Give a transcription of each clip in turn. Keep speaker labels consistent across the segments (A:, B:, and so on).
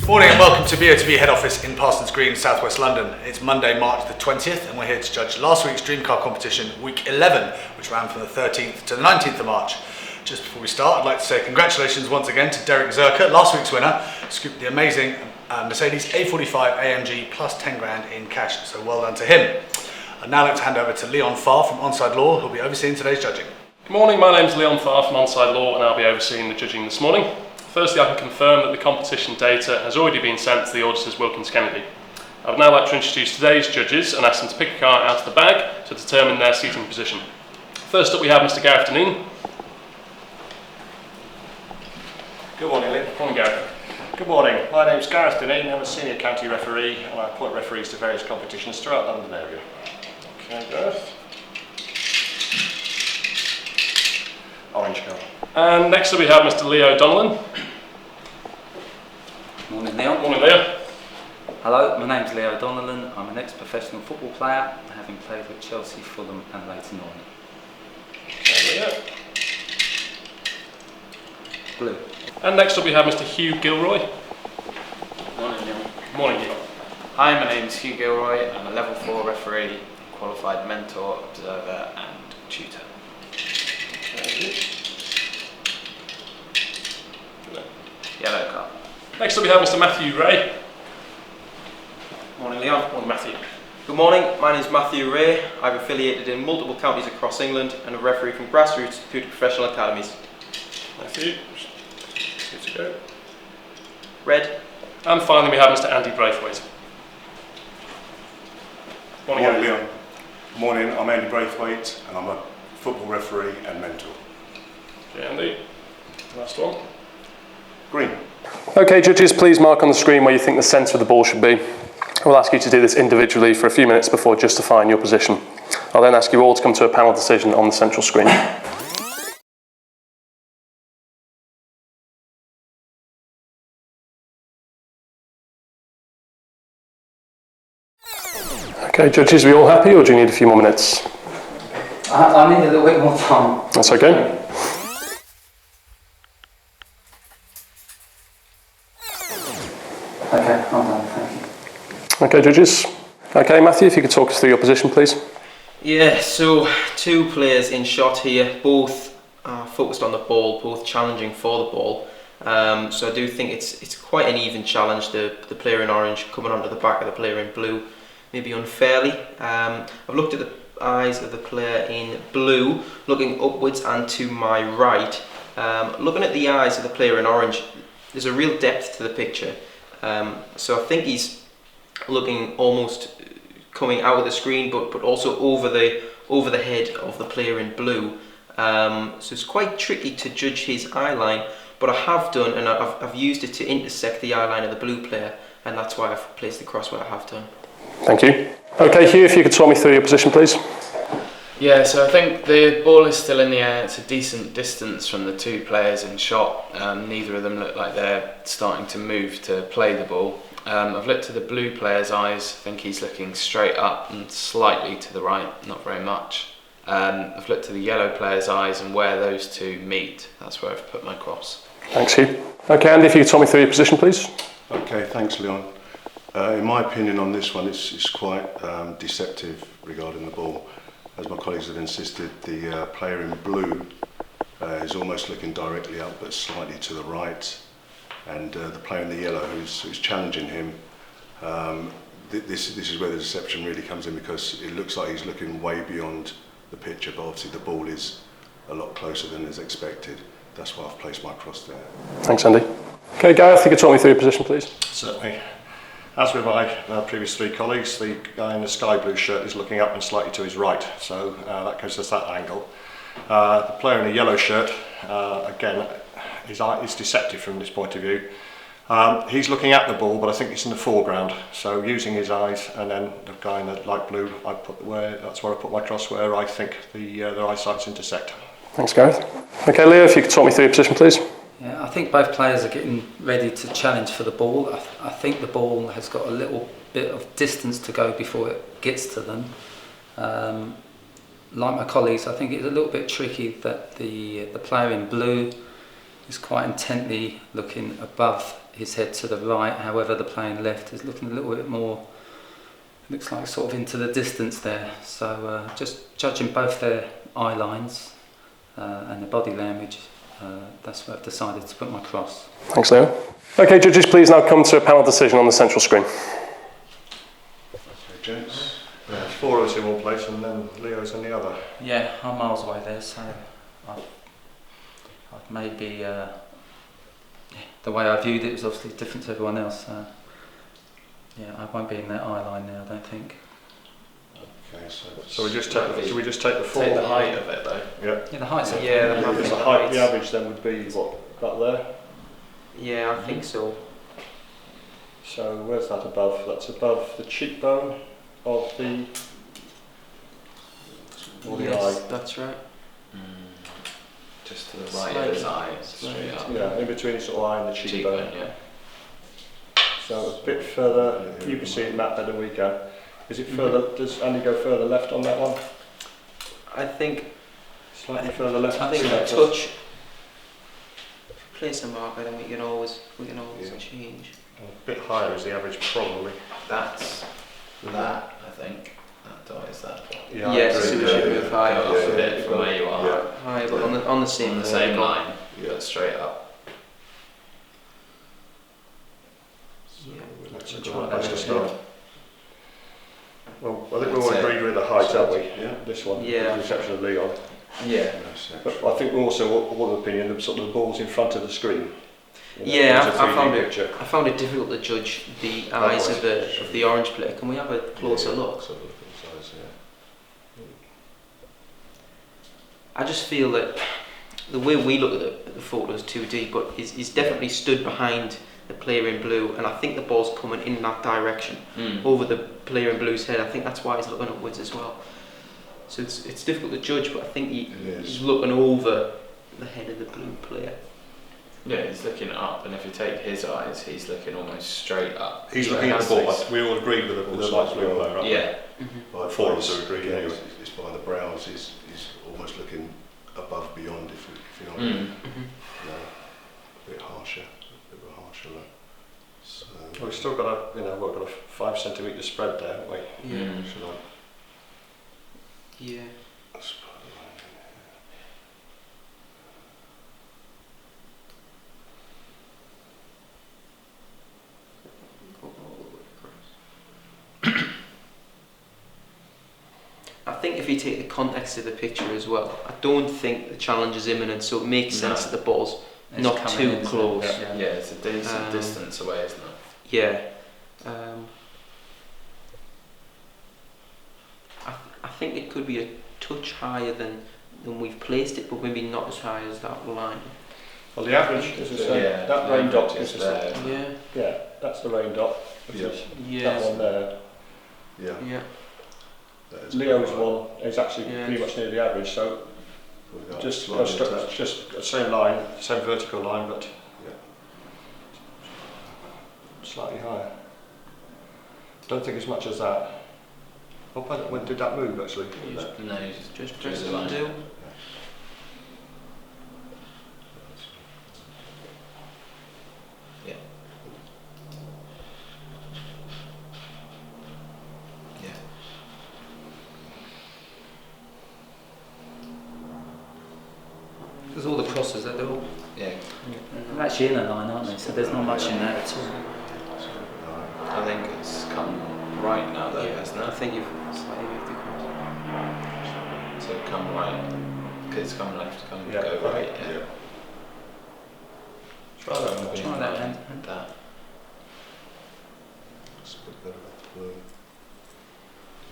A: Morning and welcome to BOTB head office in Parsons Green, South West London. It's Monday, March the 20th and we're here to judge last week's Dream Car competition, week 11, which ran from the 13th to the 19th of March. Just before we start, I'd like to say congratulations once again to Derek Zerker, last week's winner, scooped the amazing Mercedes A45 AMG plus 10 grand in cash, so well done to him. I'd now like to hand over to Leon Farr from Onside Law, who'll be overseeing today's judging.
B: Good morning, my name's Leon Farr from Onside Law and I'll be overseeing the judging this morning. Firstly, I can confirm that the competition data has already been sent to the auditors Wilkins Kennedy. I would now like to introduce today's judges and ask them to pick a car out of the bag to determine their seating position. First up we have Mr Gareth Deneen.
C: Good morning, Lee.
B: Morning, Gareth.
C: Good morning. My name's Gareth Deneen. I'm a senior county referee and I appoint referees to various competitions throughout the London area. Okay, Gareth. Orange car.
B: And next up we have Mr Leo Donnellan.
D: Morning, Leo.
B: Morning, Leo.
D: Hello, my name's Leo Donnellan. I'm an ex-professional football player, having played with Chelsea, Fulham and Leyton Orient.
B: Okay, Leo.
D: Blue.
B: And next up we have Mr Hugh Gilroy.
E: Morning, Neil.
B: Morning, Hugh.
E: Hi, my name is Hugh Gilroy. I'm a level 4 referee, qualified mentor, observer and tutor. Yellow car.
B: Next up we have Mr Matthew Ray.
F: Morning, Leon.
B: Morning, Matthew.
F: Good morning, my name is Matthew Ray. I've affiliated in multiple counties across England and a referee from grassroots through to professional academies.
B: Matthew. Good to go.
F: Red.
B: And finally we have Mr Andy Braithwaite. Morning,
G: Morning,
B: Andy.
G: Leon. Morning, I'm Andy Braithwaite and I'm a football referee and mentor.
B: Okay, Andy. Last one.
G: Green.
B: Okay, judges, please mark on the screen where you think the centre of the ball should be. We'll ask you to do this individually for a few minutes before justifying your position. I'll then ask you all to come to a panel decision on the central screen. Okay, judges, are we all happy or do you need a few more minutes?
D: I need a little bit more time.
B: That's okay.
D: Okay, I'm done, thank you.
B: Okay, judges. Okay, Matthew, if you could talk us through your position, please.
F: Yeah, so two players in shot here, both focused on the ball, both challenging for the ball. So I do think it's quite an even challenge. The player in orange coming onto the back of the player in blue, maybe unfairly. I've looked at the eyes of the player in blue, looking upwards and to my right. Looking at the eyes of the player in orange, there's a real depth to the picture. So I think he's looking almost coming out of the screen, but also over the head of the player in blue. So it's quite tricky to judge his eye line, but I have done, and I've used it to intersect the eye line of the blue player, and that's why I've placed the cross where I have done.
B: Thank you. Okay, Hugh, if you could talk me through your position, please.
E: Yeah, so I think the ball is still in the air. It's a decent distance from the two players in shot. Neither of them look like they're starting to move to play the ball. I've looked at the blue player's eyes. I think he's looking straight up and slightly to the right, not very much. I've looked at the yellow player's eyes and where those two meet. That's where I've put my cross.
B: Thanks, Hugh. Okay, Andy, if you could talk me through your position, please.
G: Okay, thanks, Leon. In my opinion on this one, it's quite deceptive regarding the ball. As my colleagues have insisted, the player in blue is almost looking directly up but slightly to the right, and the player in the yellow who's challenging him, this is where the deception really comes in, because it looks like he's looking way beyond the picture, but obviously the ball is a lot closer than is expected. That's why I've placed my cross there.
B: Thanks, Andy. Okay, Gareth, you could talk me through your position, please.
C: Certainly. As with my previous three colleagues, the guy in the sky blue shirt is looking up and slightly to his right, so that gives us that angle. The player in the yellow shirt, again, his eye is deceptive from this point of view. He's looking at the ball, but I think it's in the foreground, so using his eyes, and then the guy in the light blue, that's where I put my cross, where I think their eyesights intersect.
B: Thanks, Gareth. Okay, Leo, if you could talk me through your position, please.
D: Yeah, I think both players are getting ready to challenge for the ball. I think the ball has got a little bit of distance to go before it gets to them. Like my colleagues, I think it's a little bit tricky that the player in blue is quite intently looking above his head to the right. However, the player left is looking a little bit more, looks like sort of into the distance there. So just judging both their eye lines and their body language, that's where I've decided to put my cross.
B: Thanks, Leo. Okay, judges, please now come to a panel decision on the central screen.
C: Okay, gents. Yeah, there's 4 of us in one place and then Leo's in the other.
D: Yeah, I'm miles away there, so I've maybe the way I viewed it was obviously different to everyone else. Yeah, I won't be in that eye line now, I don't think.
G: Okay,
C: So we just take do we just take the 4?
E: Take the height of it though.
C: Yeah.
D: Yeah, the height's okay.
E: Yeah, the
C: Because the height, the average then would be what, about there?
F: Yeah, I think so.
C: So where's that above? That's above the cheekbone of the or the
F: Yes,
C: eye.
F: that's right.
E: Just to the right of his eye, straight up.
C: Yeah, in between the sort of eye and the cheekbone.
E: Cheekbone, yeah.
C: So a bit further. You can see it, Matt, better than we can. Is it further? Does Andy go further left on that one?
F: I think
C: Slightly further left.
F: I think a
C: Left.
F: touch. Place a marker, then we can always
G: Yeah.
F: change.
C: A bit higher is the average, probably.
E: That's that, I think. That dot is that.
C: Yeah, I
F: Yes,
C: agree.
F: so we should move higher.
E: Go up a bit from where you are.
G: Yeah.
F: Higher, but on the same
E: On the same
F: vertical.
E: line, but straight up.
F: Yeah.
C: That's a
F: Which
C: good
F: one?
C: place to start. Well, I think we all
E: That's it.
C: agreed with the height, aren't we?
G: Yeah.
C: This one,
F: Yeah.
C: with the exception of Leon.
E: Yeah.
C: But I think we're also all of the opinion that sort of the ball's in front of the screen. You know,
F: Yeah,
C: there's a
F: I
C: 3D
F: found it.
C: picture.
F: I found it difficult to judge the eyes of the orange player. Can we have a closer look?
G: Sort of size, yeah.
F: I just feel that the way we look at the photos 2D, but he's definitely stood behind the player in blue, and I think the ball's coming in that direction over the player in blue's head. I think that's why he's looking upwards as well. So it's difficult to judge, but I think he's looking over the head of the blue player.
E: Yeah, he's looking up, and if you take his eyes, he's looking almost straight up.
C: He's
E: So
C: looking at the ball.
E: that's-
C: We all agreed with the light blue player, right?
E: Yeah.
G: By
C: Four of
G: it's-
C: us agree,
G: yeah,
C: anyway.
G: it's by the brows. He's almost looking above, beyond, if you know what I
E: Mm.
G: mean. A bit harsher, a bit of a harsher look. So,
C: Well, we've still got a, we've got a 5 centimetre spread there, haven't we?
F: Yeah.
E: Mm.
G: should I?
F: Yeah.
G: Let's put a line in
F: Go all the way across. I think if you take the context of the picture as well, I don't think the challenge is imminent, so it makes sense
E: No.
F: that the ball's
D: It's
F: not
D: coming
F: too
D: in, isn't it?
F: close.
D: Yeah.
E: Yeah, it's a decent
F: Um,
E: distance away, isn't it?
F: Yeah. I think it could be a touch higher than we've placed it, but maybe not as high as that line.
C: Well, the average, as I say,
E: Yeah,
C: that
E: the
C: rain dot
E: average
C: is
E: is
C: a
E: there.
F: Yeah.
C: yeah, that's the rain dot. Which
G: Yeah.
C: is
F: Yeah.
C: that one there.
G: Yeah.
F: Yeah.
G: That is
C: Leo's
G: right.
C: one is actually
F: Yeah.
C: pretty much near the average, so
G: Probably got
C: just
G: slightly
C: just
G: attached.
C: just the same line, same vertical line, but
G: Yeah.
C: slightly higher. Don't think as much as that. Oh, when did that move actually?
E: No, he's
F: Just
E: Just
F: press
E: the line.
F: undo.
E: Yeah.
D: There's all the crosses that they're all
E: Yeah.
D: they're actually in a line, aren't they? So there's not much in there at all.
E: I think it's come right now though,
F: Yeah.
E: hasn't
F: I
E: it?
F: think you've slightly moved across.
E: So come right, because it's come left, come
C: Yeah.
E: go right. Yeah.
G: Yeah.
C: Try that one.
D: Try that hand.
E: That.
G: It's a bit better with the blue.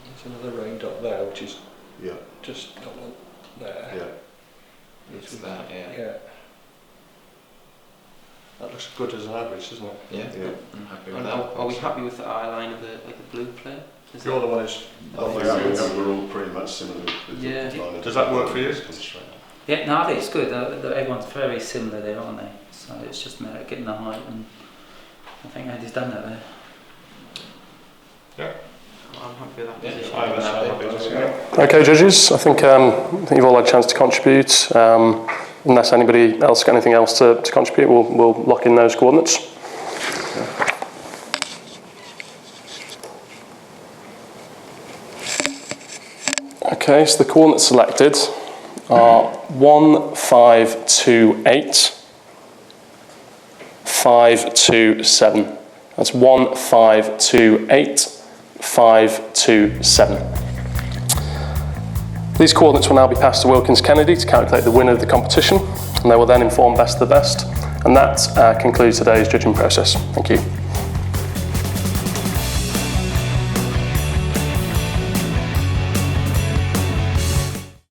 C: There's another rain dot there, which is
G: Yeah.
C: just that one there.
G: Yeah.
E: It's that. Yeah.
C: Yeah. That looks good as an average, doesn't it?
E: Yeah.
G: Yeah.
E: I'm happy with
F: And
E: that.
F: are we happy with the eye line of the blue player? Is
C: You're the one who's
G: I
C: got
G: think
C: the average.
G: we're all pretty much similar. With
F: Yeah.
G: the line of
C: Does that work for you?
G: it's come straight up.
D: Yeah, no, I think it's good. Everyone's very similar there, aren't they? So it's just a matter of getting the height, and I think Andy's done that there.
F: I'm happy with that
E: Yeah.
F: position.
C: I'm happy with that.
B: Okay, judges, I think you've all had a chance to contribute. Unless anybody else got anything else to contribute, we'll lock in those coordinates. Okay, so the coordinates selected are 1528, 527. That's 1528, 527. These coordinates will now be passed to Wilkins Kennedy to calculate the winner of the competition, and they will then inform best of the best. And that concludes today's judging process. Thank you.